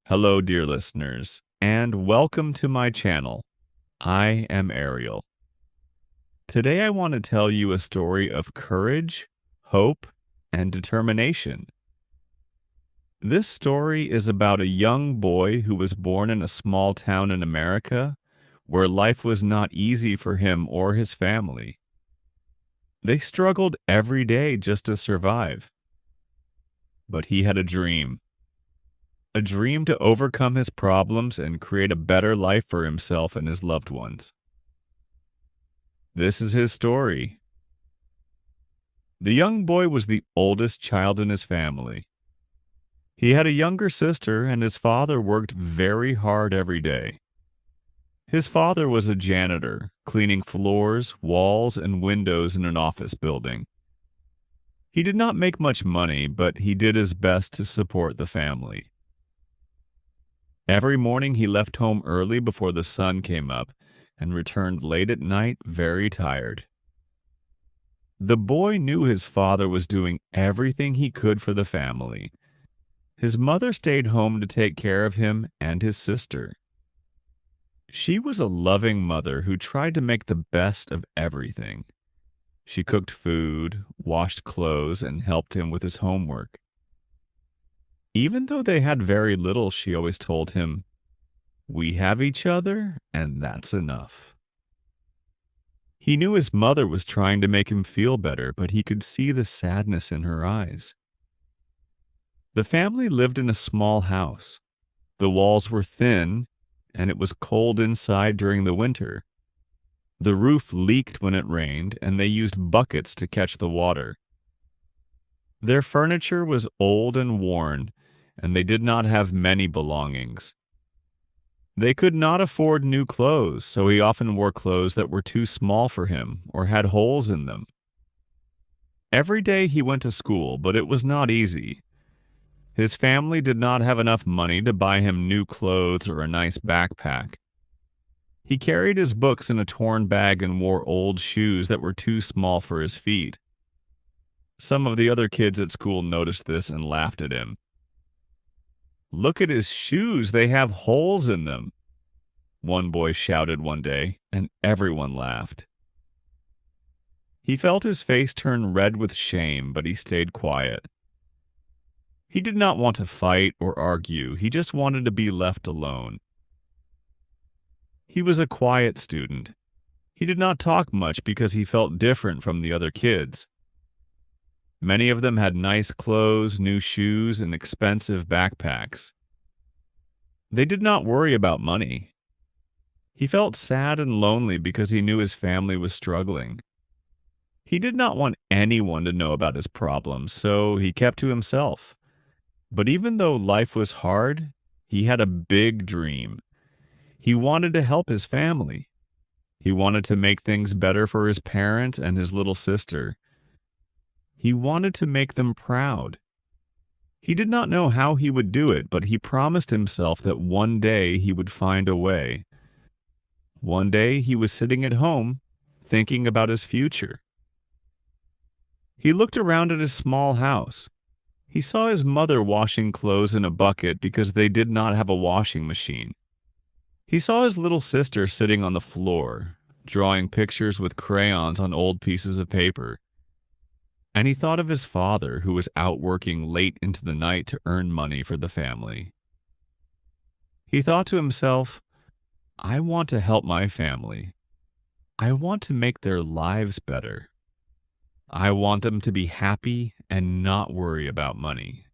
Hello, dear listeners, and welcome to my channel. I am Ariel. Today, I want to tell you a story of courage, hope, and determination. This story is about a young boy who was born in a small town in America where life was not easy for him or his family. They struggled every day just to survive. But he had a dream to overcome his problems and create a better life for himself and his loved ones. This is his story. The young boy was the oldest child in his family. He had a younger sister, and his father worked very hard every day. His father was a janitor, cleaning floors, walls, and windows in an office building. He did not make much money, but he did his best to support the family. Every morning he left home early before the sun came up and returned late at night very tired. The boy knew his father was doing everything he could for the family. His mother stayed home to take care of him and his sister. She was a loving mother who tried to make the best of everything. She cooked food, washed clothes, and helped him with his homework. Even though they had very little, she always told him, "We have each other, and that's enough." He knew his mother was trying to make him feel better, but he could see the sadness in her eyes. The family lived in a small house. The walls were thin, and it was cold inside during the winter. The roof leaked when it rained, and they used buckets to catch the water. Their furniture was old and worn, and they did not have many belongings. They could not afford new clothes, so he often wore clothes that were too small for him or had holes in them. Every day he went to school, but it was not easy. His family did not have enough money to buy him new clothes or a nice backpack. He carried his books in a torn bag and wore old shoes that were too small for his feet. Some of the other kids at school noticed this and laughed at him. "Look at his shoes, they have holes in them," one boy shouted one day, and everyone laughed. He felt his face turn red with shame, but he stayed quiet. He did not want to fight or argue, he just wanted to be left alone. He was a quiet student. He did not talk much because he felt different from the other kids. Many of them had nice clothes, new shoes, and expensive backpacks. They did not worry about money. He felt sad and lonely because he knew his family was struggling. He did not want anyone to know about his problems, so he kept to himself. But even though life was hard, he had a big dream. He wanted to help his family. He wanted to make things better for his parents and his little sister. He wanted to make them proud. He did not know how he would do it, but he promised himself that one day he would find a way. One day he was sitting at home, thinking about his future. He looked around at his small house. He saw his mother washing clothes in a bucket because they did not have a washing machine. He saw his little sister sitting on the floor, drawing pictures with crayons on old pieces of paper. And he thought of his father, who was out working late into the night to earn money for the family. He thought to himself, "I want to help my family. I want to make their lives better. I want them to be happy and not worry about money."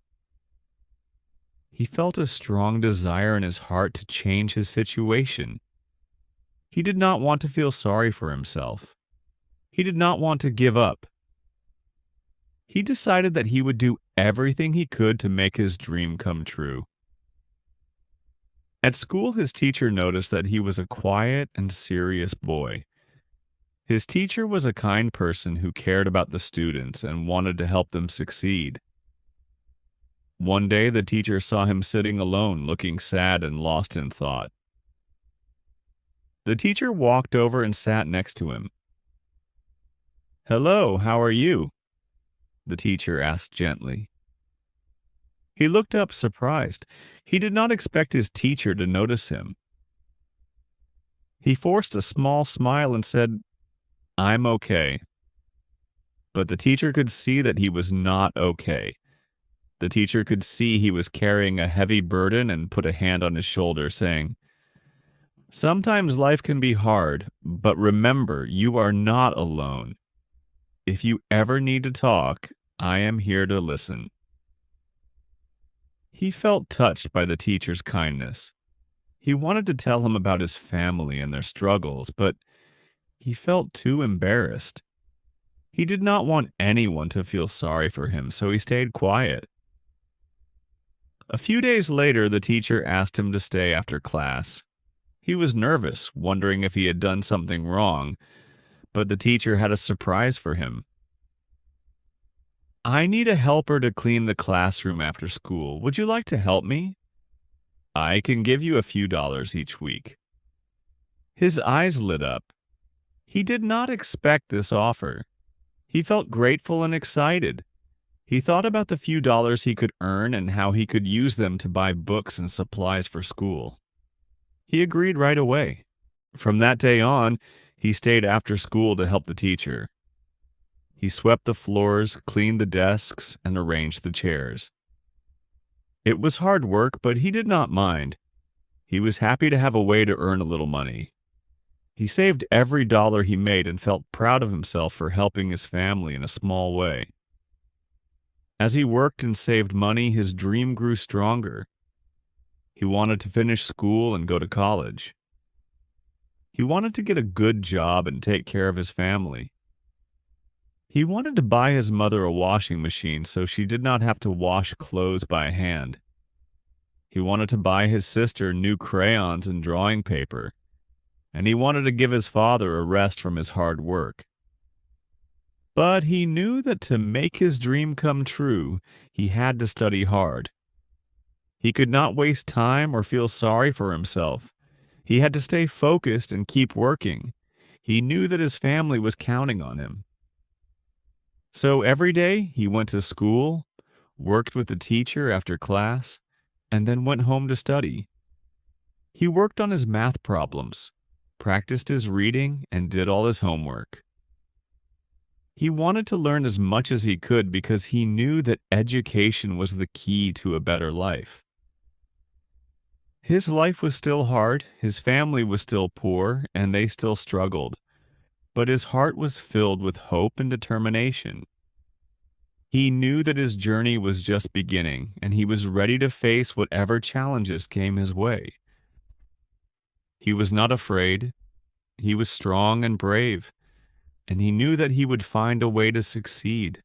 He felt a strong desire in his heart to change his situation. He did not want to feel sorry for himself. He did not want to give up. He decided that he would do everything he could to make his dream come true. At school, his teacher noticed that he was a quiet and serious boy. His teacher was a kind person who cared about the students and wanted to help them succeed. One day, the teacher saw him sitting alone, looking sad and lost in thought. The teacher walked over and sat next to him. "Hello, how are you?" the teacher asked gently. He looked up surprised. He did not expect his teacher to notice him. He forced a small smile and said, "I'm okay." But the teacher could see that he was not okay. The teacher could see he was carrying a heavy burden and put a hand on his shoulder, saying, "Sometimes life can be hard, but remember, you are not alone. If you ever need to talk, I am here to listen." He felt touched by the teacher's kindness. He wanted to tell him about his family and their struggles, but he felt too embarrassed. He did not want anyone to feel sorry for him, so he stayed quiet. A few days later, the teacher asked him to stay after class. He was nervous, wondering if he had done something wrong, but the teacher had a surprise for him. "I need a helper to clean the classroom after school. Would you like to help me? I can give you a few dollars each week." His eyes lit up. He did not expect this offer. He felt grateful and excited. He thought about the few dollars he could earn and how he could use them to buy books and supplies for school. He agreed right away. From that day on, he stayed after school to help the teacher. He swept the floors, cleaned the desks, and arranged the chairs. It was hard work, but he did not mind. He was happy to have a way to earn a little money. He saved every dollar he made and felt proud of himself for helping his family in a small way. As he worked and saved money, his dream grew stronger. He wanted to finish school and go to college. He wanted to get a good job and take care of his family. He wanted to buy his mother a washing machine so she did not have to wash clothes by hand. He wanted to buy his sister new crayons and drawing paper, and he wanted to give his father a rest from his hard work. But he knew that to make his dream come true, he had to study hard. He could not waste time or feel sorry for himself. He had to stay focused and keep working. He knew that his family was counting on him. So every day he went to school, worked with the teacher after class, and then went home to study. He worked on his math problems, practiced his reading, and did all his homework. He wanted to learn as much as he could because he knew that education was the key to a better life. His life was still hard, his family was still poor, and they still struggled. But his heart was filled with hope and determination. He knew that his journey was just beginning, and he was ready to face whatever challenges came his way. He was not afraid. He was strong and brave, and he knew that he would find a way to succeed.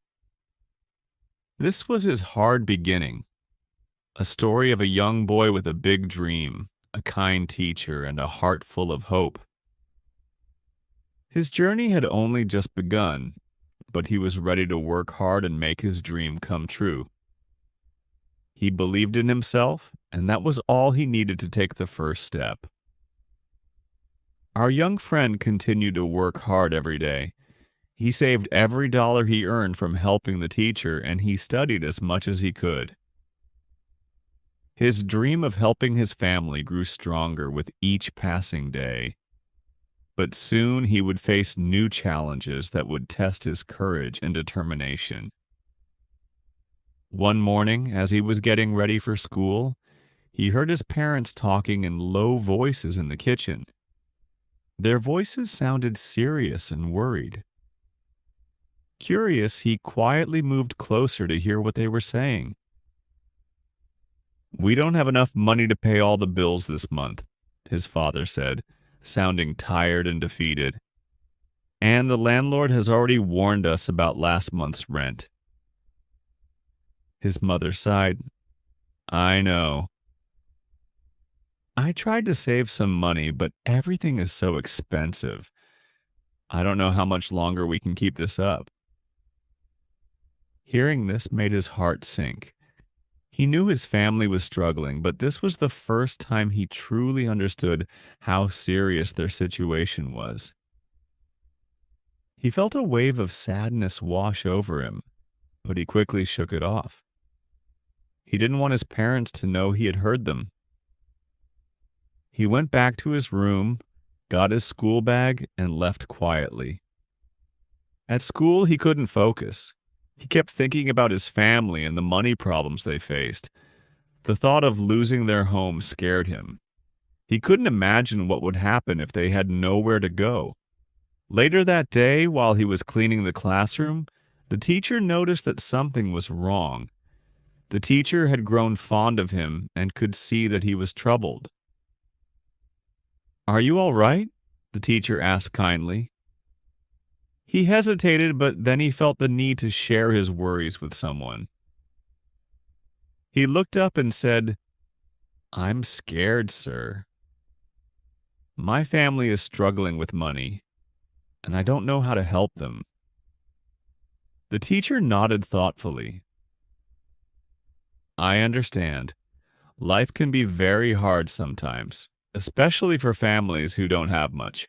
This was his hard beginning, a story of a young boy with a big dream, a kind teacher, and a heart full of hope. His journey had only just begun, but he was ready to work hard and make his dream come true. He believed in himself, and that was all he needed to take the first step. Our young friend continued to work hard every day. He saved every dollar he earned from helping the teacher, and he studied as much as he could. His dream of helping his family grew stronger with each passing day. But soon he would face new challenges that would test his courage and determination. One morning, as he was getting ready for school, he heard his parents talking in low voices in the kitchen. Their voices sounded serious and worried. Curious, he quietly moved closer to hear what they were saying. "We don't have enough money to pay all the bills this month," his father said, sounding tired and defeated. "And the landlord has already warned us about last month's rent." His mother sighed. "I know. I tried to save some money, but everything is so expensive. I don't know how much longer we can keep this up." Hearing this made his heart sink. He knew his family was struggling, but this was the first time he truly understood how serious their situation was. He felt a wave of sadness wash over him, but he quickly shook it off. He didn't want his parents to know he had heard them. He went back to his room, got his school bag, and left quietly. At school, he couldn't focus. He kept thinking about his family and the money problems they faced. The thought of losing their home scared him. He couldn't imagine what would happen if they had nowhere to go. Later that day, while he was cleaning the classroom, the teacher noticed that something was wrong. The teacher had grown fond of him and could see that he was troubled. "Are you all right?" the teacher asked kindly. He hesitated, but then he felt the need to share his worries with someone. He looked up and said, "I'm scared, sir. My family is struggling with money, and I don't know how to help them." The teacher nodded thoughtfully. "I understand. Life can be very hard sometimes, especially for families who don't have much.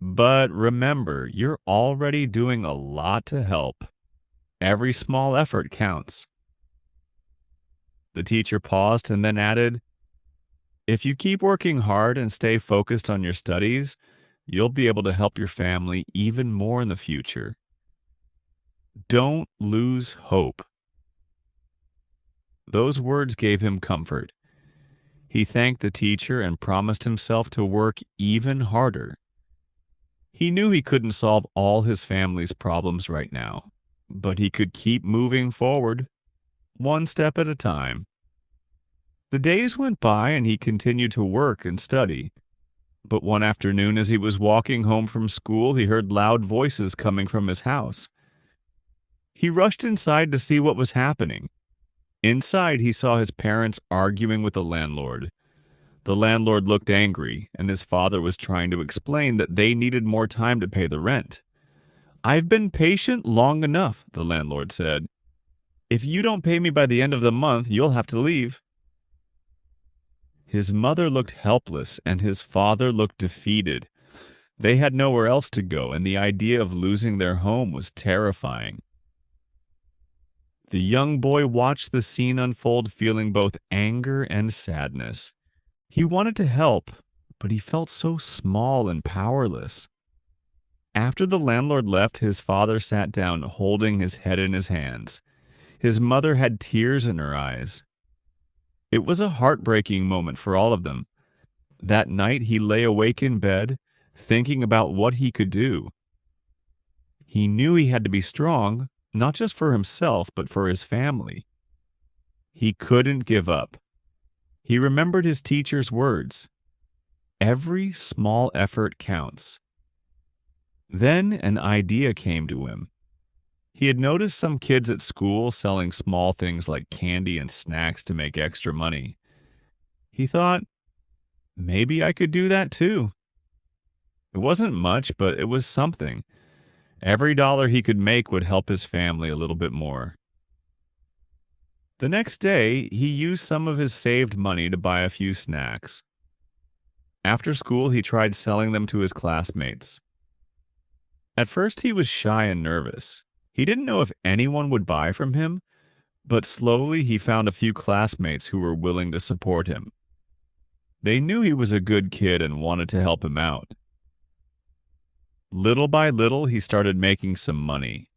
But remember, you're already doing a lot to help. Every small effort counts." The teacher paused and then added, "If you keep working hard and stay focused on your studies, you'll be able to help your family even more in the future. Don't lose hope." Those words gave him comfort. He thanked the teacher and promised himself to work even harder. He knew he couldn't solve all his family's problems right now, but he could keep moving forward, one step at a time. The days went by and he continued to work and study. But one afternoon, as he was walking home from school, he heard loud voices coming from his house. He rushed inside to see what was happening. Inside, he saw his parents arguing with the landlord. The landlord looked angry, and his father was trying to explain that they needed more time to pay the rent. "I've been patient long enough," the landlord said. "If you don't pay me by the end of the month, you'll have to leave." His mother looked helpless, and his father looked defeated. They had nowhere else to go, and the idea of losing their home was terrifying. The young boy watched the scene unfold, feeling both anger and sadness. He wanted to help, but he felt so small and powerless. After the landlord left, his father sat down, holding his head in his hands. His mother had tears in her eyes. It was a heartbreaking moment for all of them. That night, he lay awake in bed, thinking about what he could do. He knew he had to be strong, not just for himself, but for his family. He couldn't give up. He remembered his teacher's words. Every small effort counts. Then an idea came to him. He had noticed some kids at school selling small things like candy and snacks to make extra money. He thought, maybe I could do that too. It wasn't much, but it was something. Every dollar he could make would help his family a little bit more. The next day, he used some of his saved money to buy a few snacks. After school, he tried selling them to his classmates. At first, he was shy and nervous. He didn't know if anyone would buy from him, but slowly he found a few classmates who were willing to support him. They knew he was a good kid and wanted to help him out. Little by little, he started making some money.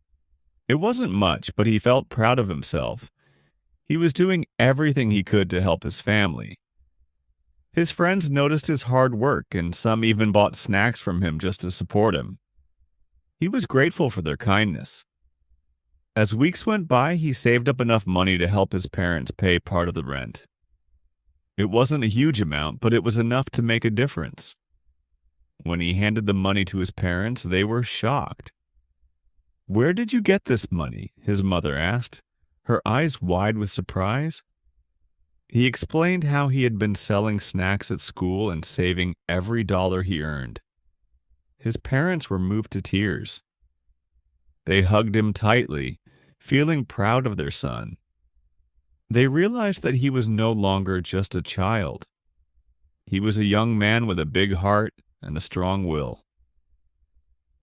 It wasn't much, but he felt proud of himself. He was doing everything he could to help his family. His friends noticed his hard work, and some even bought snacks from him just to support him. He was grateful for their kindness. As weeks went by, he saved up enough money to help his parents pay part of the rent. It wasn't a huge amount, but it was enough to make a difference. When he handed the money to his parents, they were shocked. "Where did you get this money?" his mother asked, her eyes wide with surprise. He explained how he had been selling snacks at school and saving every dollar he earned. His parents were moved to tears. They hugged him tightly, feeling proud of their son. They realized that he was no longer just a child. He was a young man with a big heart and a strong will.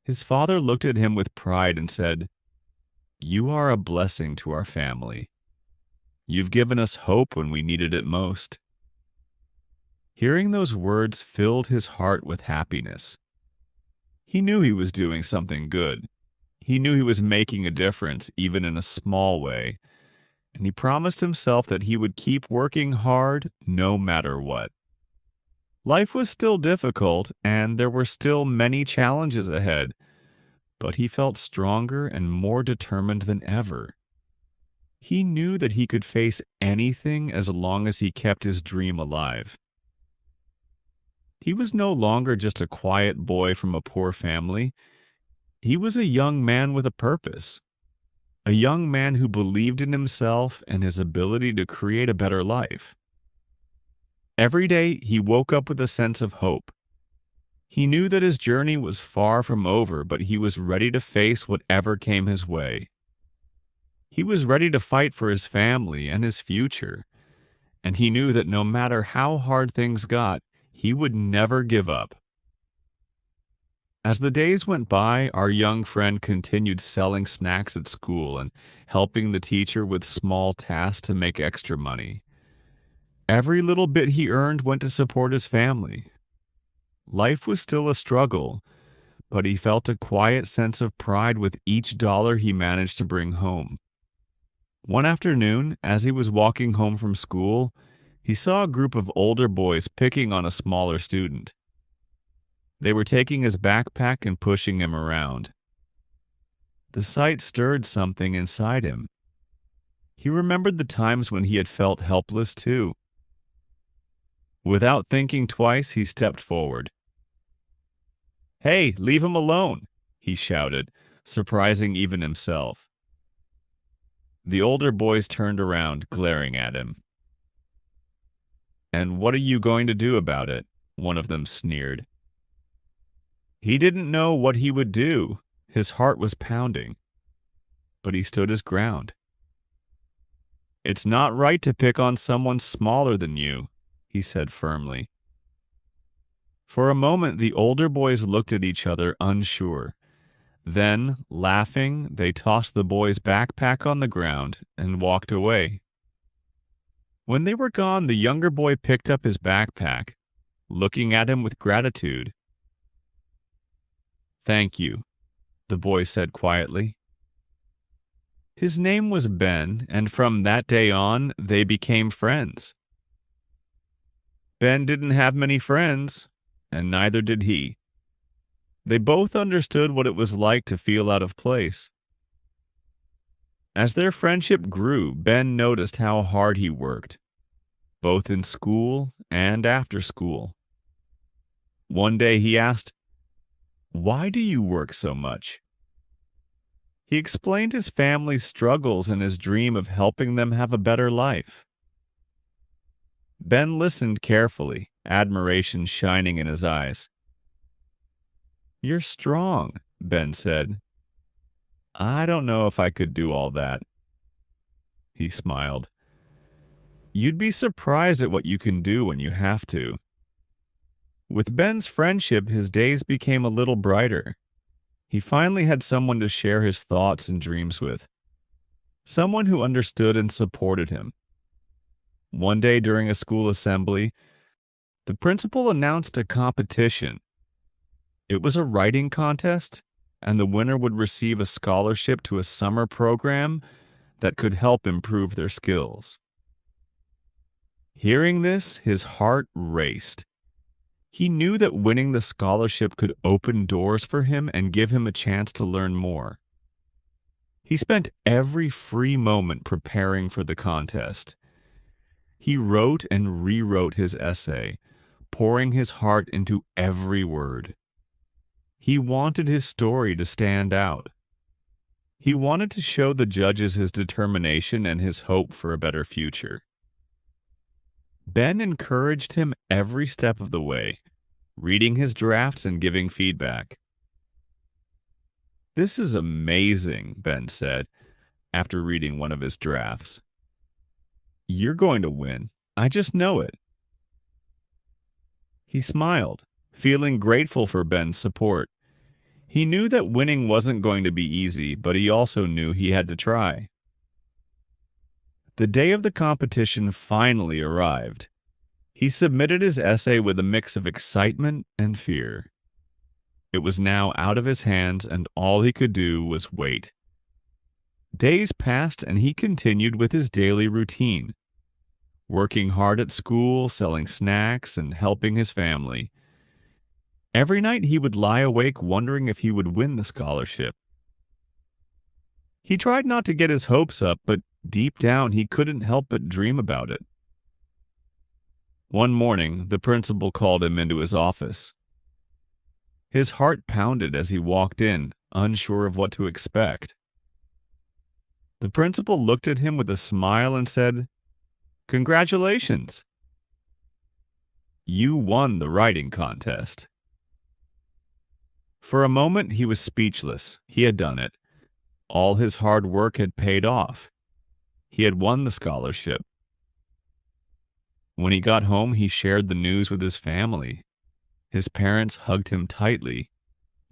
His father looked at him with pride and said, "You are a blessing to our family. You've given us hope when we needed it most." Hearing those words filled his heart with happiness. He knew he was doing something good. He knew he was making a difference, even in a small way, and he promised himself that he would keep working hard no matter what. Life was still difficult, and there were still many challenges ahead, but he felt stronger and more determined than ever. He knew that he could face anything as long as he kept his dream alive. He was no longer just a quiet boy from a poor family. He was a young man with a purpose, a young man who believed in himself and his ability to create a better life. Every day, he woke up with a sense of hope. He knew that his journey was far from over, but he was ready to face whatever came his way. He was ready to fight for his family and his future, and he knew that no matter how hard things got, he would never give up. As the days went by, our young friend continued selling snacks at school and helping the teacher with small tasks to make extra money. Every little bit he earned went to support his family. Life was still a struggle, but he felt a quiet sense of pride with each dollar he managed to bring home. One afternoon, as he was walking home from school, he saw a group of older boys picking on a smaller student. They were taking his backpack and pushing him around. The sight stirred something inside him. He remembered the times when he had felt helpless too. Without thinking twice, he stepped forward. "Hey, leave him alone," he shouted, surprising even himself. The older boys turned around, glaring at him. "And what are you going to do about it?" one of them sneered. He didn't know what he would do. His heart was pounding. But he stood his ground. "It's not right to pick on someone smaller than you," he said firmly. For a moment, the older boys looked at each other unsure. Then, laughing, they tossed the boy's backpack on the ground and walked away. When they were gone, the younger boy picked up his backpack, looking at him with gratitude. "Thank you," the boy said quietly. His name was Ben, and from that day on, they became friends. Ben didn't have many friends, and neither did he. They both understood what it was like to feel out of place. As their friendship grew, Ben noticed how hard he worked, both in school and after school. One day he asked, "Why do you work so much?" He explained his family's struggles and his dream of helping them have a better life. Ben listened carefully, admiration shining in his eyes. "You're strong," Ben said. "I don't know if I could do all that." He smiled. "You'd be surprised at what you can do when you have to." With Ben's friendship, his days became a little brighter. He finally had someone to share his thoughts and dreams with, someone who understood and supported him. One day during a school assembly, the principal announced a competition. It was a writing contest, and the winner would receive a scholarship to a summer program that could help improve their skills. Hearing this, his heart raced. He knew that winning the scholarship could open doors for him and give him a chance to learn more. He spent every free moment preparing for the contest. He wrote and rewrote his essay, pouring his heart into every word. He wanted his story to stand out. He wanted to show the judges his determination and his hope for a better future. Ben encouraged him every step of the way, reading his drafts and giving feedback. "This is amazing," Ben said, after reading one of his drafts. "You're going to win. I just know it." He smiled, feeling grateful for Ben's support. He knew that winning wasn't going to be easy, but he also knew he had to try. The day of the competition finally arrived. He submitted his essay with a mix of excitement and fear. It was now out of his hands, and all he could do was wait. Days passed, and he continued with his daily routine, working hard at school, selling snacks, and helping his family. Every night he would lie awake wondering if he would win the scholarship. He tried not to get his hopes up, but deep down he couldn't help but dream about it. One morning, the principal called him into his office. His heart pounded as he walked in, unsure of what to expect. The principal looked at him with a smile and said, "Congratulations! You won the writing contest." For a moment, he was speechless. He had done it. All his hard work had paid off. He had won the scholarship. When he got home, he shared the news with his family. His parents hugged him tightly,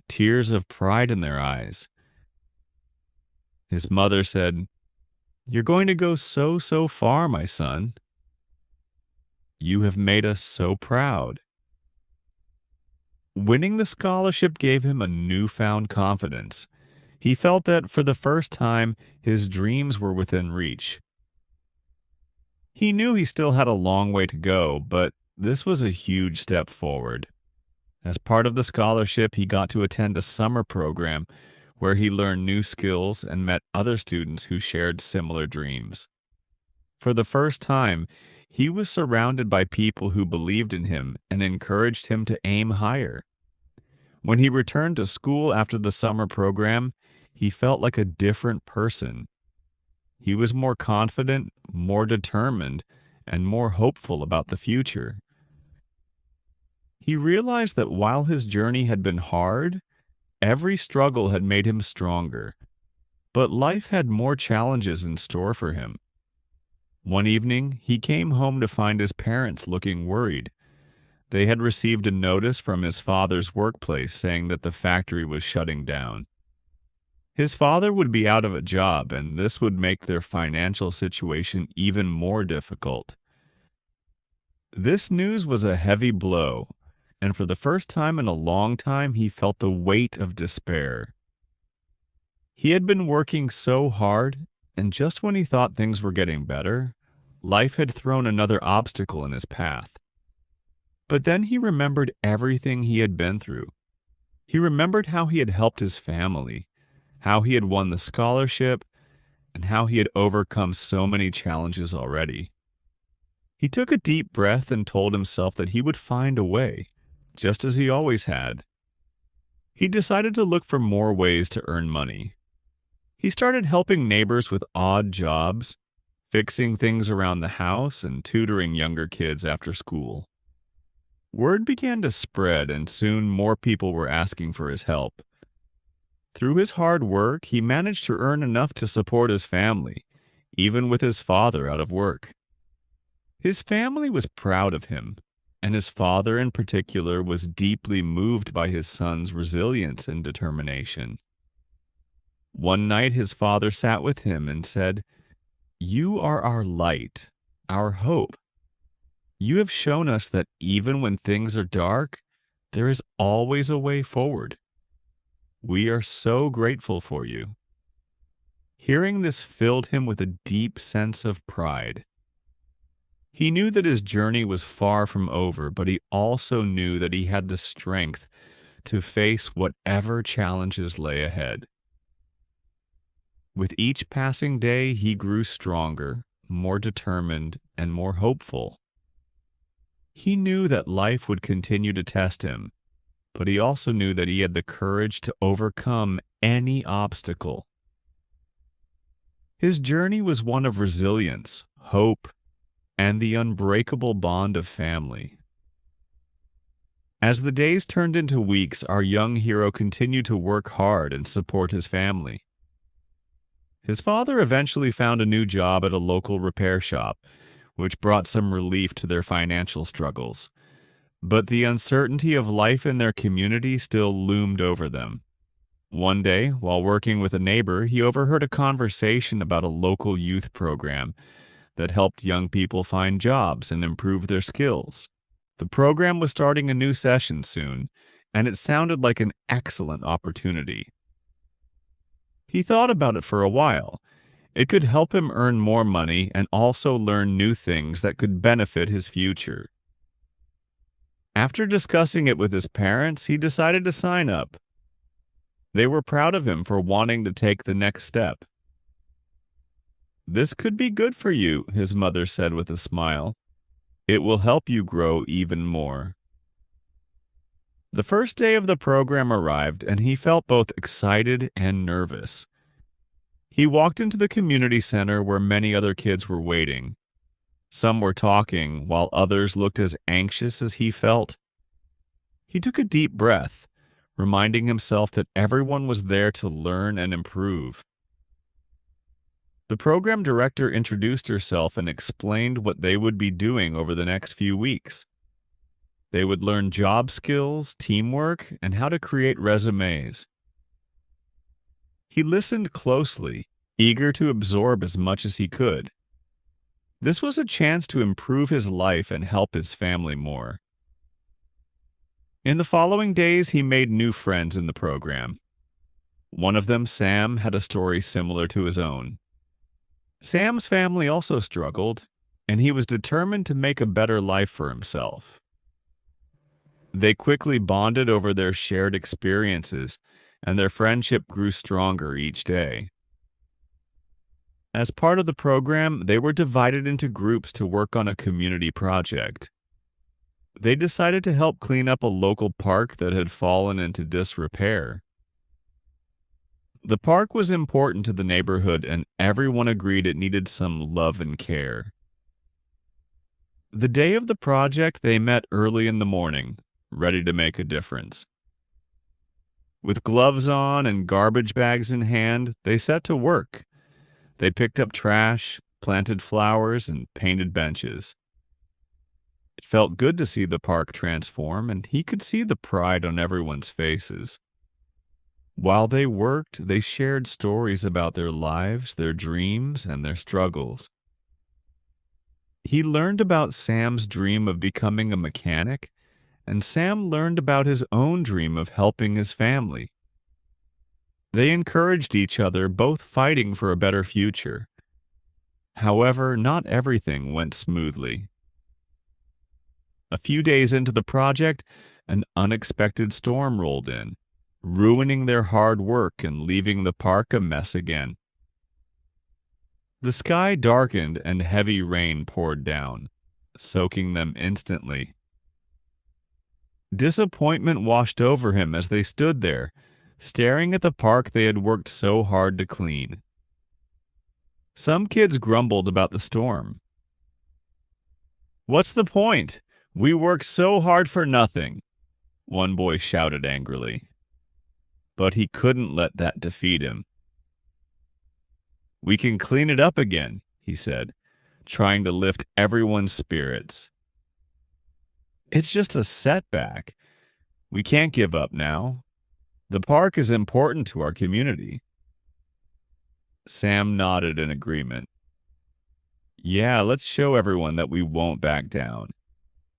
tears of pride in their eyes. His mother said, "You're going to go so far, my son. You have made us so proud." Winning the scholarship gave him a newfound confidence. He felt that for the first time, his dreams were within reach. He knew he still had a long way to go, but this was a huge step forward. As part of the scholarship, he got to attend a summer program where he learned new skills and met other students who shared similar dreams. For the first time, he was surrounded by people who believed in him and encouraged him to aim higher. When he returned to school after the summer program, he felt like a different person. He was more confident, more determined, and more hopeful about the future. He realized that while his journey had been hard, every struggle had made him stronger, but life had more challenges in store for him. One evening, he came home to find his parents looking worried. They had received a notice from his father's workplace saying that the factory was shutting down. His father would be out of a job, and this would make their financial situation even more difficult. This news was a heavy blow, and for the first time in a long time, he felt the weight of despair. He had been working so hard, and just when he thought things were getting better, life had thrown another obstacle in his path. But then he remembered everything he had been through. He remembered how he had helped his family, how he had won the scholarship, and how he had overcome so many challenges already. He took a deep breath and told himself that he would find a way, just as he always had. He decided to look for more ways to earn money. He started helping neighbors with odd jobs, fixing things around the house, and tutoring younger kids after school. Word began to spread, and soon more people were asking for his help. Through his hard work, he managed to earn enough to support his family, even with his father out of work. His family was proud of him, and his father in particular was deeply moved by his son's resilience and determination. One night his father sat with him and said, "You are our light, our hope. You have shown us that even when things are dark, there is always a way forward. We are so grateful for you." Hearing this filled him with a deep sense of pride. He knew that his journey was far from over, but he also knew that he had the strength to face whatever challenges lay ahead. With each passing day, he grew stronger, more determined, and more hopeful. He knew that life would continue to test him, but he also knew that he had the courage to overcome any obstacle. His journey was one of resilience, hope, and the unbreakable bond of family. As the days turned into weeks, our young hero continued to work hard and support his family. His father eventually found a new job at a local repair shop, which brought some relief to their financial struggles. But the uncertainty of life in their community still loomed over them. One day, while working with a neighbor, he overheard a conversation about a local youth program that helped young people find jobs and improve their skills. The program was starting a new session soon, and it sounded like an excellent opportunity. He thought about it for a while. It could help him earn more money and also learn new things that could benefit his future. After discussing it with his parents, he decided to sign up. They were proud of him for wanting to take the next step. "This could be good for you," his mother said with a smile. "It will help you grow even more." The first day of the program arrived, and he felt both excited and nervous. He walked into the community center where many other kids were waiting. Some were talking, while others looked as anxious as he felt. He took a deep breath, reminding himself that everyone was there to learn and improve. The program director introduced herself and explained what they would be doing over the next few weeks. They would learn job skills, teamwork, and how to create resumes. He listened closely, eager to absorb as much as he could. This was a chance to improve his life and help his family more. In the following days, he made new friends in the program. One of them, Sam, had a story similar to his own. Sam's family also struggled, and he was determined to make a better life for himself. They quickly bonded over their shared experiences, and their friendship grew stronger each day. As part of the program, they were divided into groups to work on a community project. They decided to help clean up a local park that had fallen into disrepair. The park was important to the neighborhood, and everyone agreed it needed some love and care. The day of the project, they met early in the morning, ready to make a difference. With gloves on and garbage bags in hand, they set to work. They picked up trash, planted flowers, and painted benches. It felt good to see the park transform, and he could see the pride on everyone's faces. While they worked, they shared stories about their lives, their dreams, and their struggles. He learned about Sam's dream of becoming a mechanic, and Sam learned about his own dream of helping his family. They encouraged each other, both fighting for a better future. However, not everything went smoothly. A few days into the project, an unexpected storm rolled in, ruining their hard work and leaving the park a mess again. The sky darkened and heavy rain poured down, soaking them instantly. Disappointment washed over him as they stood there, staring at the park they had worked so hard to clean. Some kids grumbled about the storm. "What's the point? We worked so hard for nothing," one boy shouted angrily. But he couldn't let that defeat him. "We can clean it up again," he said, trying to lift everyone's spirits. "It's just a setback. We can't give up now. The park is important to our community." Sam nodded in agreement. "Yeah, let's show everyone that we won't back down.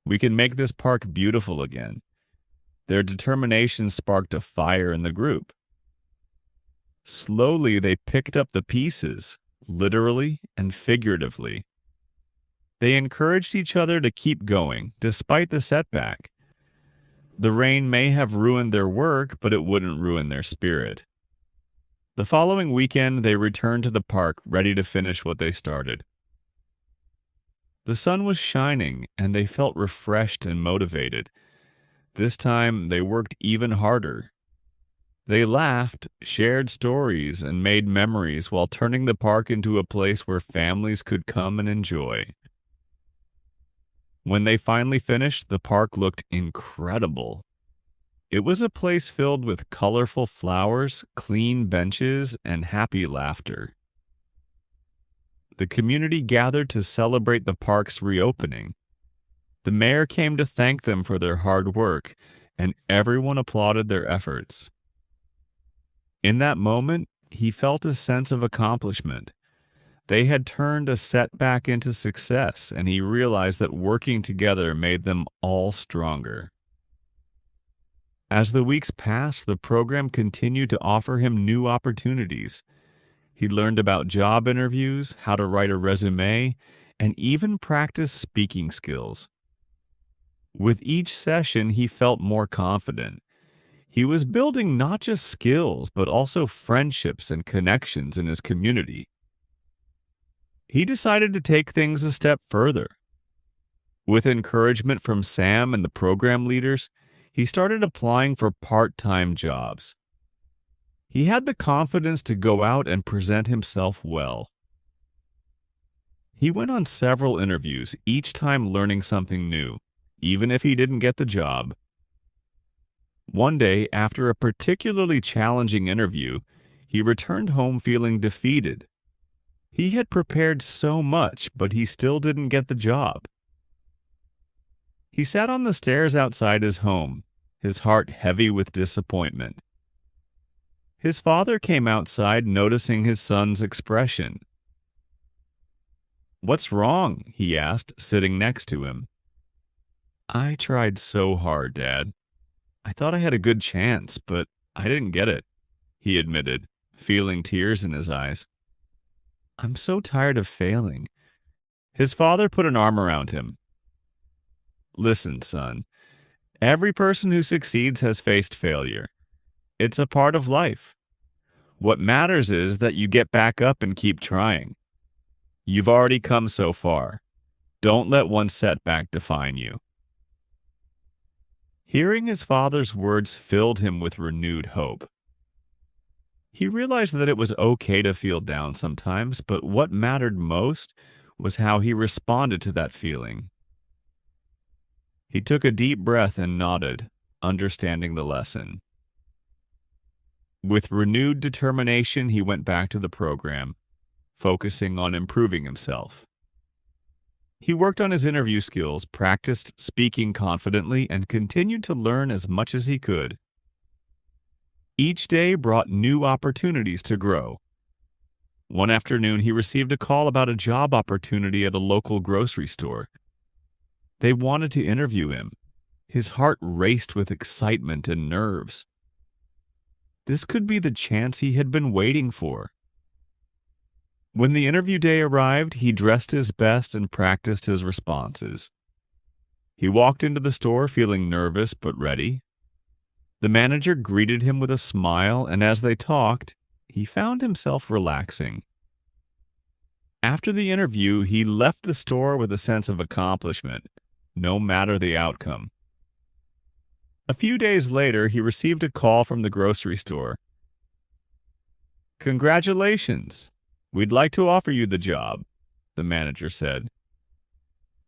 We can make this park beautiful again." Their determination sparked a fire in the group. Slowly, they picked up the pieces, literally and figuratively. They encouraged each other to keep going, despite the setback. The rain may have ruined their work, but it wouldn't ruin their spirit. The following weekend, they returned to the park, ready to finish what they started. The sun was shining, and they felt refreshed and motivated. This time, they worked even harder. They laughed, shared stories, and made memories while turning the park into a place where families could come and enjoy. When they finally finished, the park looked incredible. It was a place filled with colorful flowers, clean benches, and happy laughter. The community gathered to celebrate the park's reopening. The mayor came to thank them for their hard work, and everyone applauded their efforts. In that moment, he felt a sense of accomplishment. They had turned a setback into success, and he realized that working together made them all stronger. As the weeks passed, the program continued to offer him new opportunities. He learned about job interviews, how to write a resume, and even practice speaking skills. With each session, he felt more confident. He was building not just skills, but also friendships and connections in his community. He decided to take things a step further. With encouragement from Sam and the program leaders, he started applying for part-time jobs. He had the confidence to go out and present himself well. He went on several interviews, each time learning something new, even if he didn't get the job. One day, after a particularly challenging interview, he returned home feeling defeated. He had prepared so much, but he still didn't get the job. He sat on the stairs outside his home, his heart heavy with disappointment. His father came outside, noticing his son's expression. "What's wrong?" he asked, sitting next to him. "I tried so hard, Dad. I thought I had a good chance, but I didn't get it," he admitted, feeling tears in his eyes. "I'm so tired of failing." His father put an arm around him. "Listen, son, every person who succeeds has faced failure. It's a part of life. What matters is that you get back up and keep trying. You've already come so far. Don't let one setback define you." Hearing his father's words filled him with renewed hope. He realized that it was okay to feel down sometimes, but what mattered most was how he responded to that feeling. He took a deep breath and nodded, understanding the lesson. With renewed determination, he went back to the program, focusing on improving himself. He worked on his interview skills, practiced speaking confidently, and continued to learn as much as he could. Each day brought new opportunities to grow. One afternoon, he received a call about a job opportunity at a local grocery store. They wanted to interview him. His heart raced with excitement and nerves. This could be the chance he had been waiting for. When the interview day arrived, he dressed his best and practiced his responses. He walked into the store feeling nervous but ready. The manager greeted him with a smile, and as they talked, he found himself relaxing. After the interview, he left the store with a sense of accomplishment, no matter the outcome. A few days later, he received a call from the grocery store. "Congratulations! We'd like to offer you the job," the manager said.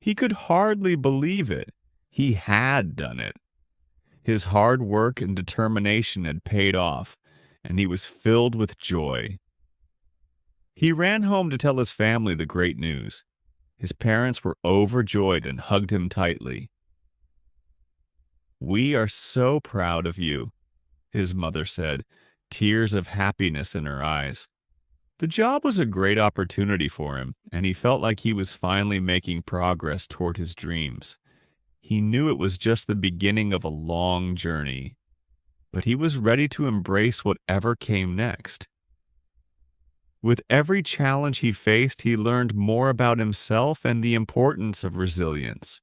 He could hardly believe it. He had done it. His hard work and determination had paid off, and he was filled with joy. He ran home to tell his family the great news. His parents were overjoyed and hugged him tightly. "We are so proud of you," his mother said, tears of happiness in her eyes. The job was a great opportunity for him, and he felt like he was finally making progress toward his dreams. He knew it was just the beginning of a long journey, but he was ready to embrace whatever came next. With every challenge he faced, he learned more about himself and the importance of resilience.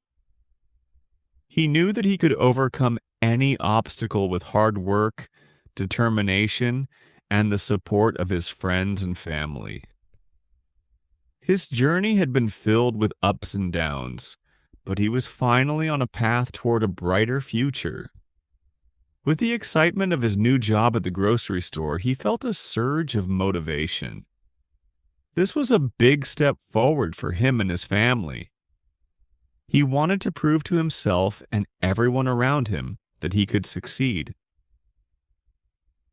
He knew that he could overcome any obstacle with hard work, determination, and the support of his friends and family. His journey had been filled with ups and downs, but he was finally on a path toward a brighter future. With the excitement of his new job at the grocery store, he felt a surge of motivation. This was a big step forward for him and his family. He wanted to prove to himself and everyone around him that he could succeed.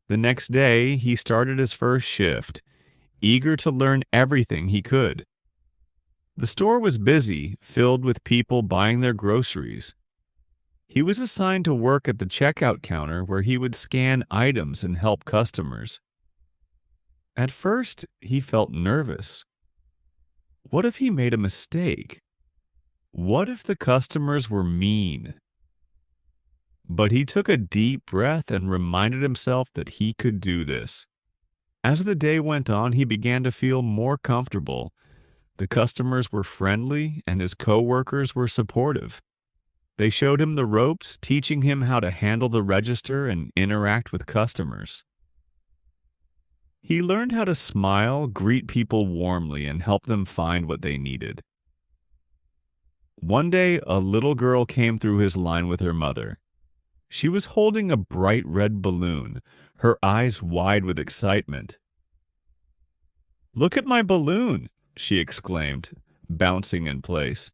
The next day, he started his first shift, eager to learn everything he could. The store was busy, filled with people buying their groceries. He was assigned to work at the checkout counter where he would scan items and help customers. At first, he felt nervous. What if he made a mistake? What if the customers were mean? But he took a deep breath and reminded himself that he could do this. As the day went on, he began to feel more comfortable. The customers were friendly and his coworkers were supportive. They showed him the ropes, teaching him how to handle the register and interact with customers. He learned how to smile, greet people warmly, and help them find what they needed. One day, a little girl came through his line with her mother. She was holding a bright red balloon, her eyes wide with excitement. "Look at my balloon!" she exclaimed, bouncing in place.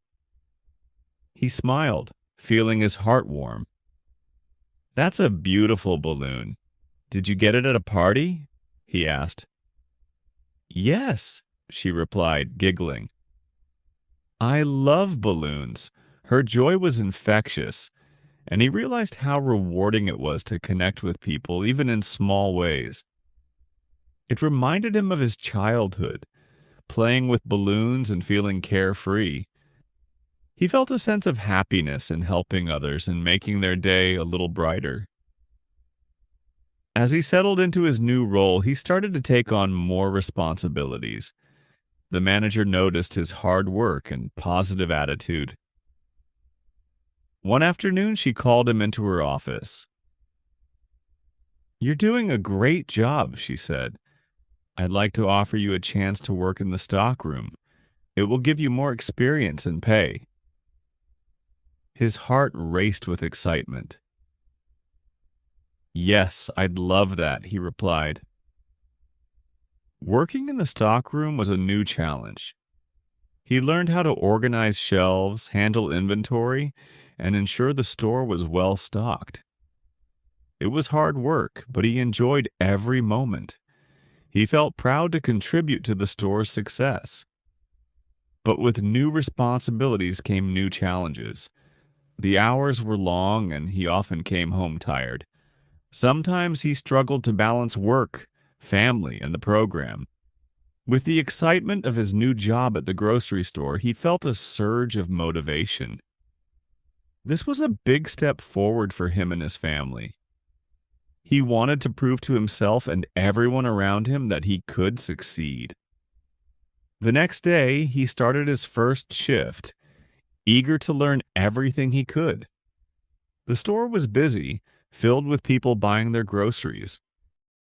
He smiled, feeling his heart warm. "That's a beautiful balloon. Did you get it at a party?" he asked. "Yes," she replied, giggling. "I love balloons." Her joy was infectious, and he realized how rewarding it was to connect with people, even in small ways. It reminded him of his childhood, playing with balloons and feeling carefree. He felt a sense of happiness in helping others and making their day a little brighter. As he settled into his new role, he started to take on more responsibilities. The manager noticed his hard work and positive attitude. One afternoon, she called him into her office. "You're doing a great job," she said. "I'd like to offer you a chance to work in the stockroom. It will give you more experience and pay." His heart raced with excitement. "Yes, I'd love that," he replied. Working in the stockroom was a new challenge. He learned how to organize shelves, handle inventory, and ensure the store was well stocked. It was hard work, but he enjoyed every moment. He felt proud to contribute to the store's success. But with new responsibilities came new challenges. The hours were long and he often came home tired. Sometimes he struggled to balance work, family, and the program. With the excitement of his new job at the grocery store, he felt a surge of motivation. This was a big step forward for him and his family. He wanted to prove to himself and everyone around him that he could succeed. The next day, he started his first shift, eager to learn everything he could. The store was busy, filled with people buying their groceries.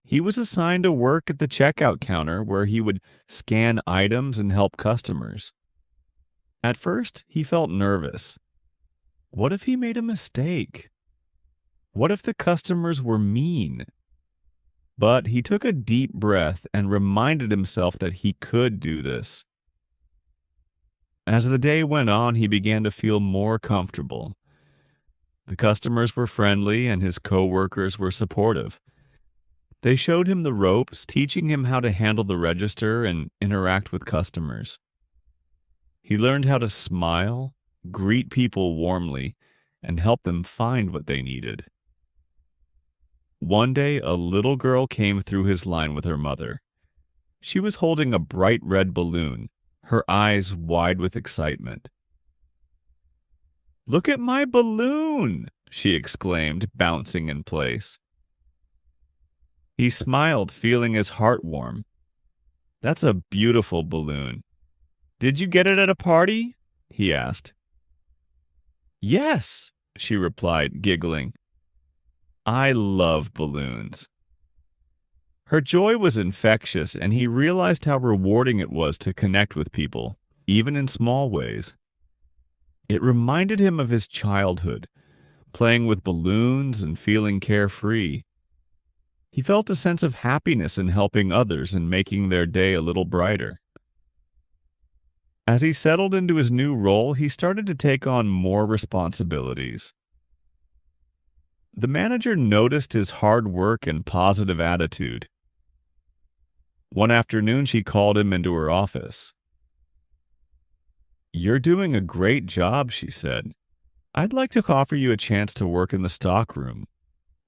He was assigned to work at the checkout counter where he would scan items and help customers. At first, he felt nervous. What if he made a mistake? What if the customers were mean? But he took a deep breath and reminded himself that he could do this. As the day went on, he began to feel more comfortable. The customers were friendly and his coworkers were supportive. They showed him the ropes, teaching him how to handle the register and interact with customers. He learned how to smile, greet people warmly, and help them find what they needed. One day, a little girl came through his line with her mother. She was holding a bright red balloon, her eyes wide with excitement. "Look at my balloon!" she exclaimed, bouncing in place. He smiled, feeling his heart warm. "That's a beautiful balloon. Did you get it at a party?" he asked. "Yes," she replied, giggling. "I love balloons." Her joy was infectious, and he realized how rewarding it was to connect with people, even in small ways. It reminded him of his childhood, playing with balloons and feeling carefree. He felt a sense of happiness in helping others and making their day a little brighter. As he settled into his new role, he started to take on more responsibilities. The manager noticed his hard work and positive attitude. One afternoon, she called him into her office. "You're doing a great job," she said. "I'd like to offer you a chance to work in the stockroom.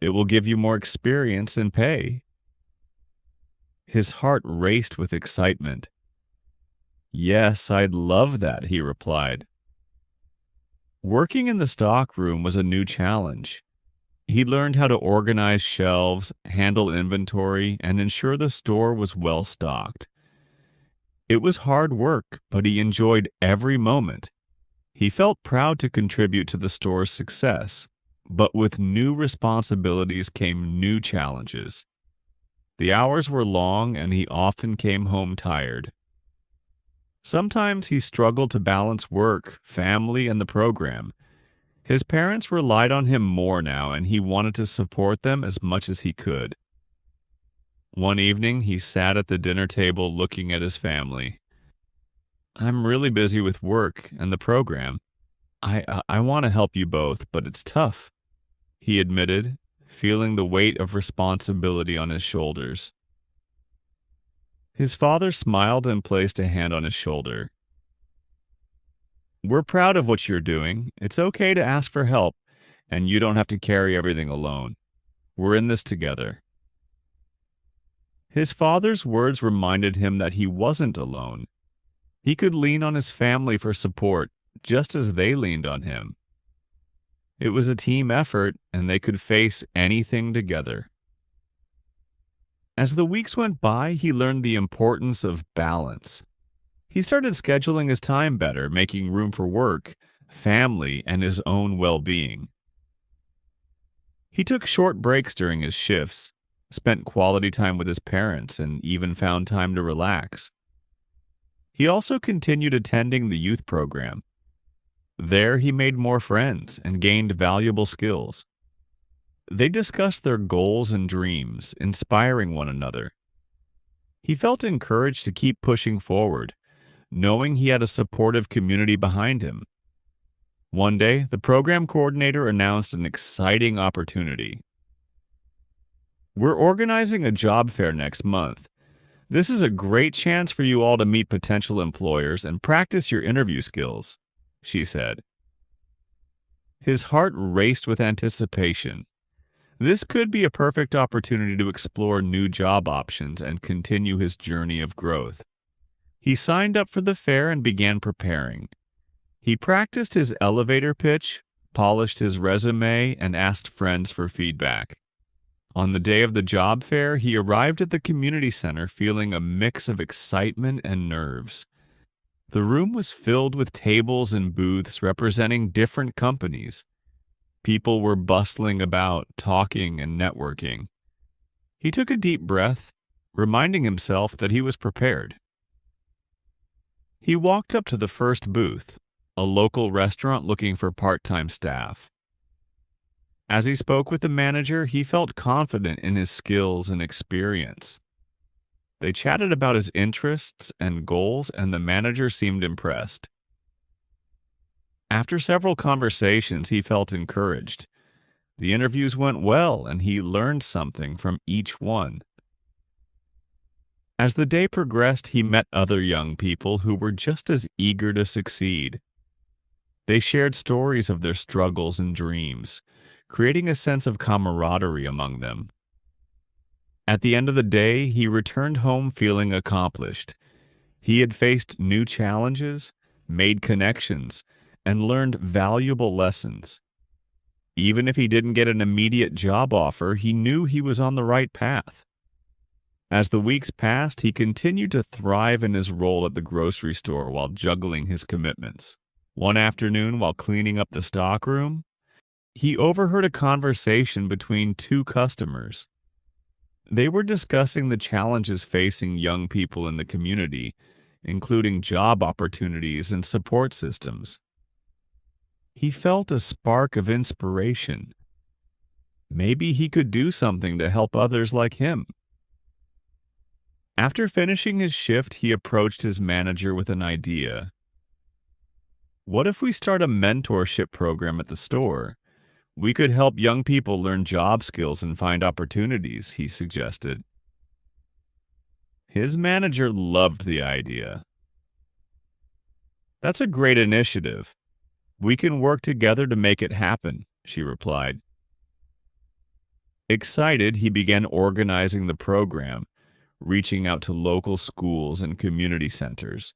It will give you more experience and pay." His heart raced with excitement. Yes, I'd love that, he replied. Working in the stockroom was a new challenge. He learned how to organize shelves, handle inventory, and ensure the store was well stocked. It was hard work, but he enjoyed every moment. He felt proud to contribute to the store's success, but with new responsibilities came new challenges. The hours were long and he often came home tired. Sometimes he struggled to balance work, family, and the program. His parents relied on him more now and he wanted to support them as much as he could. One evening, he sat at the dinner table looking at his family. I'm really busy with work and the program. I want to help you both, but it's tough, he admitted, feeling the weight of responsibility on his shoulders. His father smiled and placed a hand on his shoulder. We're proud of what you're doing. It's okay to ask for help, and you don't have to carry everything alone. We're in this together. His father's words reminded him that he wasn't alone. He could lean on his family for support, just as they leaned on him. It was a team effort, and they could face anything together. As the weeks went by, he learned the importance of balance. He started scheduling his time better, making room for work, family, and his own well-being. He took short breaks during his shifts, spent quality time with his parents, and even found time to relax. He also continued attending the youth program. There, he made more friends and gained valuable skills. They discussed their goals and dreams, inspiring one another. He felt encouraged to keep pushing forward, knowing he had a supportive community behind him. One day, the program coordinator announced an exciting opportunity. We're organizing a job fair next month. This is a great chance for you all to meet potential employers and practice your interview skills, she said. His heart raced with anticipation. This could be a perfect opportunity to explore new job options and continue his journey of growth. He signed up for the fair and began preparing. He practiced his elevator pitch, polished his resume, and asked friends for feedback. On the day of the job fair, he arrived at the community center feeling a mix of excitement and nerves. The room was filled with tables and booths representing different companies. People were bustling about, talking and networking. He took a deep breath, reminding himself that he was prepared. He walked up to the first booth, a local restaurant looking for part-time staff. As he spoke with the manager, he felt confident in his skills and experience. They chatted about his interests and goals, and the manager seemed impressed. After several conversations, he felt encouraged. The interviews went well, and he learned something from each one. As the day progressed, he met other young people who were just as eager to succeed. They shared stories of their struggles and dreams, creating a sense of camaraderie among them. At the end of the day, he returned home feeling accomplished. He had faced new challenges, made connections, and learned valuable lessons. Even if he didn't get an immediate job offer, he knew he was on the right path. As the weeks passed, he continued to thrive in his role at the grocery store while juggling his commitments. One afternoon, while cleaning up the stockroom, he overheard a conversation between two customers. They were discussing the challenges facing young people in the community, including job opportunities and support systems. He felt a spark of inspiration. Maybe he could do something to help others like him. After finishing his shift, he approached his manager with an idea. What if we start a mentorship program at the store? We could help young people learn job skills and find opportunities, he suggested. His manager loved the idea. That's a great initiative. We can work together to make it happen, she replied. Excited, he began organizing the program, reaching out to local schools and community centers.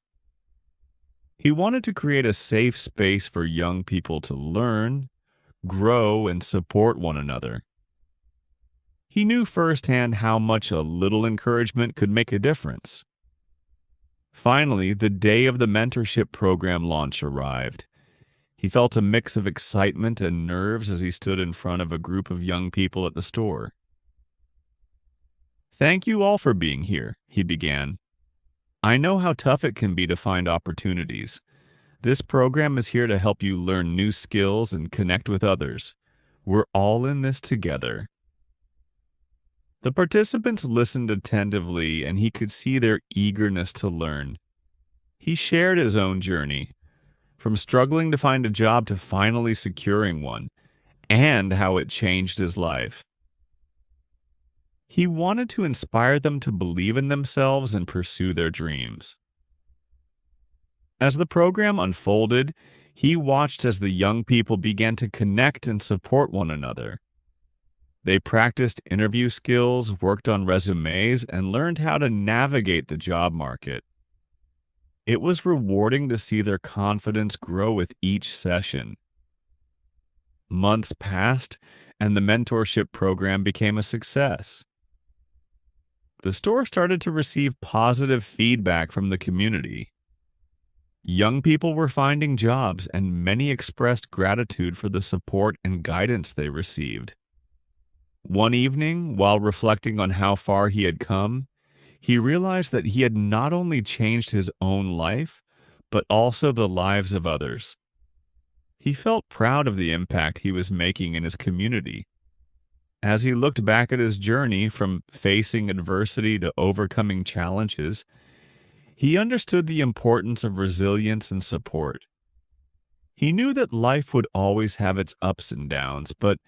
He wanted to create a safe space for young people to learn, grow, and support one another. He knew firsthand how much a little encouragement could make a difference. Finally, the day of the mentorship program launch arrived. He felt a mix of excitement and nerves as he stood in front of a group of young people at the store. "Thank you all for being here," he began. "I know how tough it can be to find opportunities. This program is here to help you learn new skills and connect with others. We're all in this together." The participants listened attentively, and he could see their eagerness to learn. He shared his own journey, from struggling to find a job to finally securing one, and how it changed his life. He wanted to inspire them to believe in themselves and pursue their dreams. As the program unfolded, he watched as the young people began to connect and support one another. They practiced interview skills, worked on resumes, and learned how to navigate the job market. It was rewarding to see their confidence grow with each session. Months passed, and the mentorship program became a success. The store started to receive positive feedback from the community. Young people were finding jobs, and many expressed gratitude for the support and guidance they received. One evening, while reflecting on how far he had come, he realized that he had not only changed his own life, but also the lives of others. He felt proud of the impact he was making in his community. As he looked back at his journey from facing adversity to overcoming challenges, he understood the importance of resilience and support. He knew that life would always have its ups and downs, but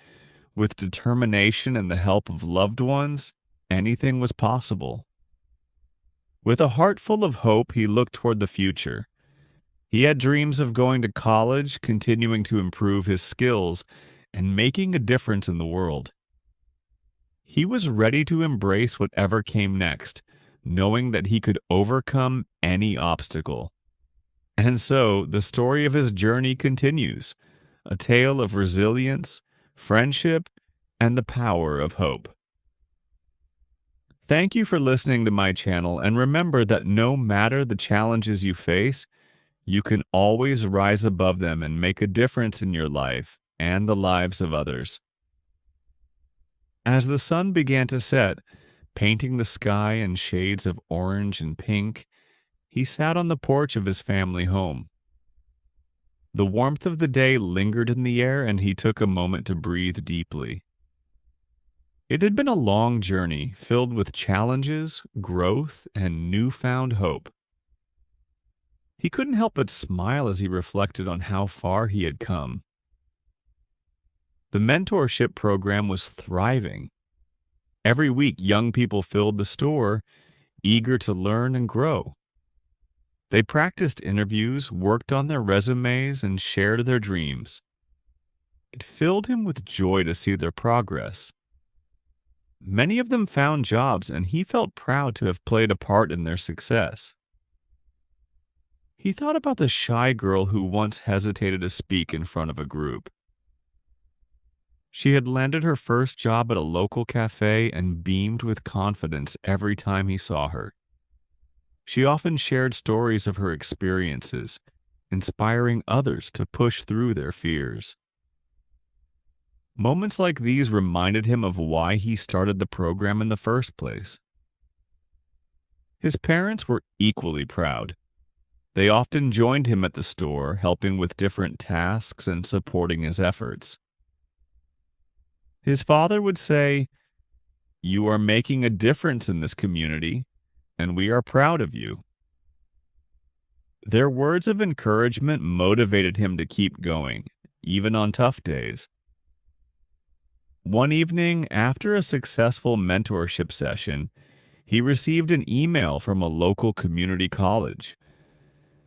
with determination and the help of loved ones, anything was possible. With a heart full of hope, he looked toward the future. He had dreams of going to college, continuing to improve his skills, and making a difference in the world. He was ready to embrace whatever came next, knowing that he could overcome any obstacle. And so, the story of his journey continues, a tale of resilience, friendship, and the power of hope. Thank you for listening to my channel, and remember that no matter the challenges you face, you can always rise above them and make a difference in your life and the lives of others. As the sun began to set, painting the sky in shades of orange and pink, he sat on the porch of his family home. The warmth of the day lingered in the air, and he took a moment to breathe deeply. It had been a long journey filled with challenges, growth, and newfound hope. He couldn't help but smile as he reflected on how far he had come. The mentorship program was thriving. Every week, young people filled the store, eager to learn and grow. They practiced interviews, worked on their resumes, and shared their dreams. It filled him with joy to see their progress. Many of them found jobs, and he felt proud to have played a part in their success. He thought about the shy girl who once hesitated to speak in front of a group. She had landed her first job at a local cafe and beamed with confidence every time he saw her. She often shared stories of her experiences, inspiring others to push through their fears. Moments like these reminded him of why he started the program in the first place. His parents were equally proud. They often joined him at the store, helping with different tasks and supporting his efforts. His father would say, "You are making a difference in this community, and we are proud of you." Their words of encouragement motivated him to keep going, even on tough days. One evening, after a successful mentorship session, he received an email from a local community college.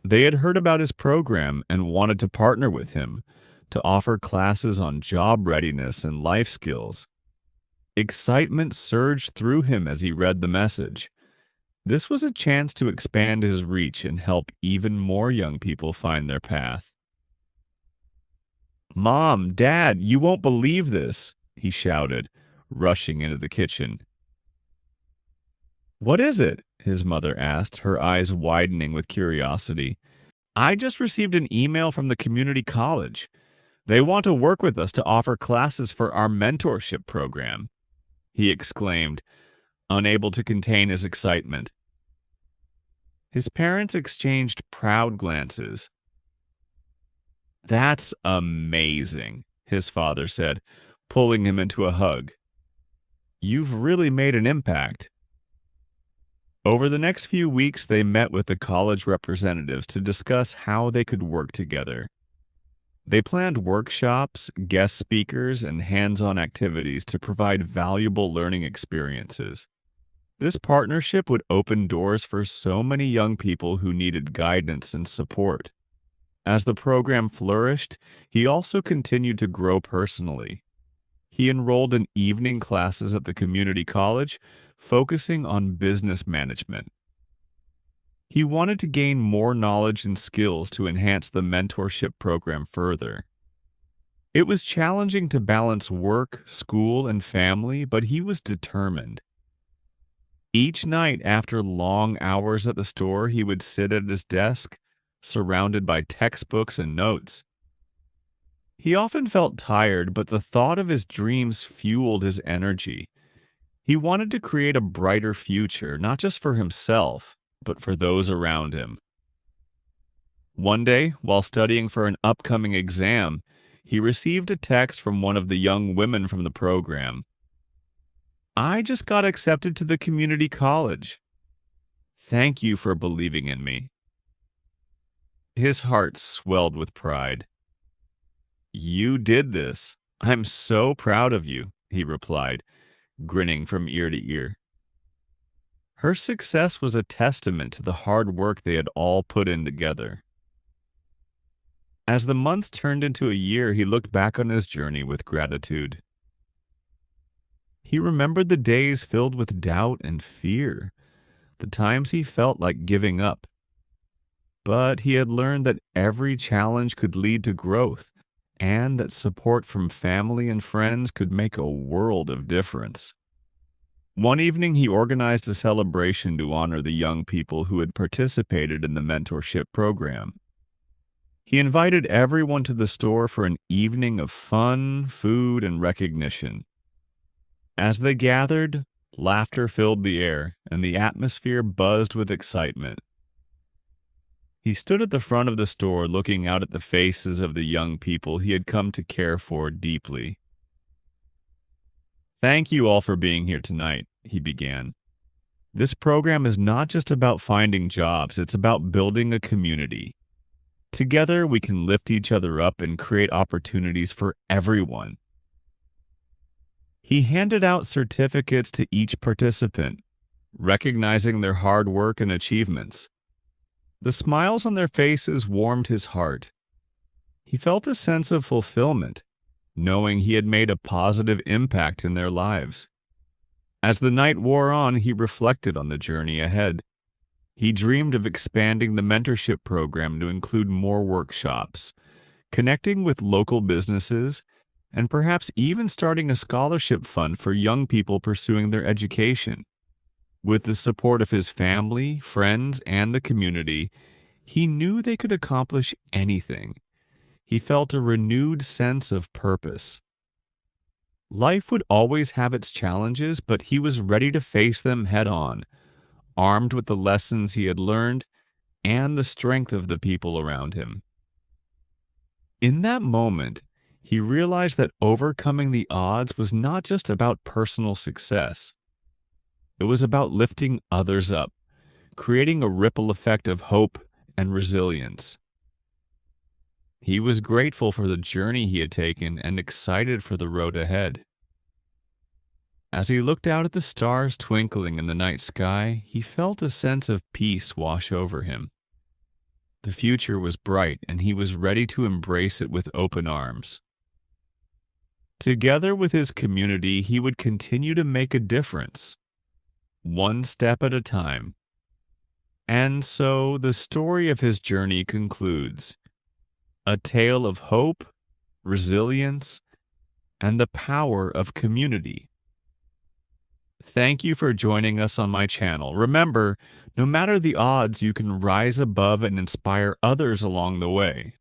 They had heard about his program and wanted to partner with him to offer classes on job readiness and life skills. Excitement surged through him as he read the message. This was a chance to expand his reach and help even more young people find their path. Mom, Dad, you won't believe this, he shouted, rushing into the kitchen. What is it? His mother asked, her eyes widening with curiosity. I just received an email from the community college. They want to work with us to offer classes for our mentorship program, he exclaimed, unable to contain his excitement. His parents exchanged proud glances. That's amazing, his father said, pulling him into a hug. You've really made an impact. Over the next few weeks, they met with the college representatives to discuss how they could work together. They planned workshops, guest speakers, and hands-on activities to provide valuable learning experiences. This partnership would open doors for so many young people who needed guidance and support. As the program flourished, he also continued to grow personally. He enrolled in evening classes at the community college, focusing on business management. He wanted to gain more knowledge and skills to enhance the mentorship program further. It was challenging to balance work, school, and family, but he was determined. Each night after long hours at the store, he would sit at his desk, surrounded by textbooks and notes. He often felt tired, but the thought of his dreams fueled his energy. He wanted to create a brighter future, not just for himself, but for those around him. One day, while studying for an upcoming exam, he received a text from one of the young women from the program. I just got accepted to the community college. Thank you for believing in me. His heart swelled with pride. You did this. I'm so proud of you, he replied, grinning from ear to ear. Her success was a testament to the hard work they had all put in together. As the months turned into a year, he looked back on his journey with gratitude. He remembered the days filled with doubt and fear, the times he felt like giving up. But he had learned that every challenge could lead to growth, and that support from family and friends could make a world of difference. One evening, he organized a celebration to honor the young people who had participated in the mentorship program. He invited everyone to the store for an evening of fun, food, and recognition. As they gathered, laughter filled the air, and the atmosphere buzzed with excitement. He stood at the front of the store looking out at the faces of the young people he had come to care for deeply. Thank you all for being here tonight, he began. This program is not just about finding jobs, it's about building a community. Together, we can lift each other up and create opportunities for everyone. He handed out certificates to each participant, recognizing their hard work and achievements. The smiles on their faces warmed his heart. He felt a sense of fulfillment, knowing he had made a positive impact in their lives. As the night wore on, he reflected on the journey ahead. He dreamed of expanding the mentorship program to include more workshops, connecting with local businesses, and perhaps even starting a scholarship fund for young people pursuing their education. With the support of his family, friends, and the community, he knew they could accomplish anything. He felt a renewed sense of purpose. Life would always have its challenges, but he was ready to face them head-on, armed with the lessons he had learned and the strength of the people around him. In that moment, he realized that overcoming the odds was not just about personal success. It was about lifting others up, creating a ripple effect of hope and resilience. He was grateful for the journey he had taken and excited for the road ahead. As he looked out at the stars twinkling in the night sky, he felt a sense of peace wash over him. The future was bright, and he was ready to embrace it with open arms. Together with his community, he would continue to make a difference, one step at a time, And so the story of his journey concludes, a tale of hope, resilience, and the power of community. Thank you for joining us on my channel. Remember, no matter the odds, you can rise above and inspire others along the way.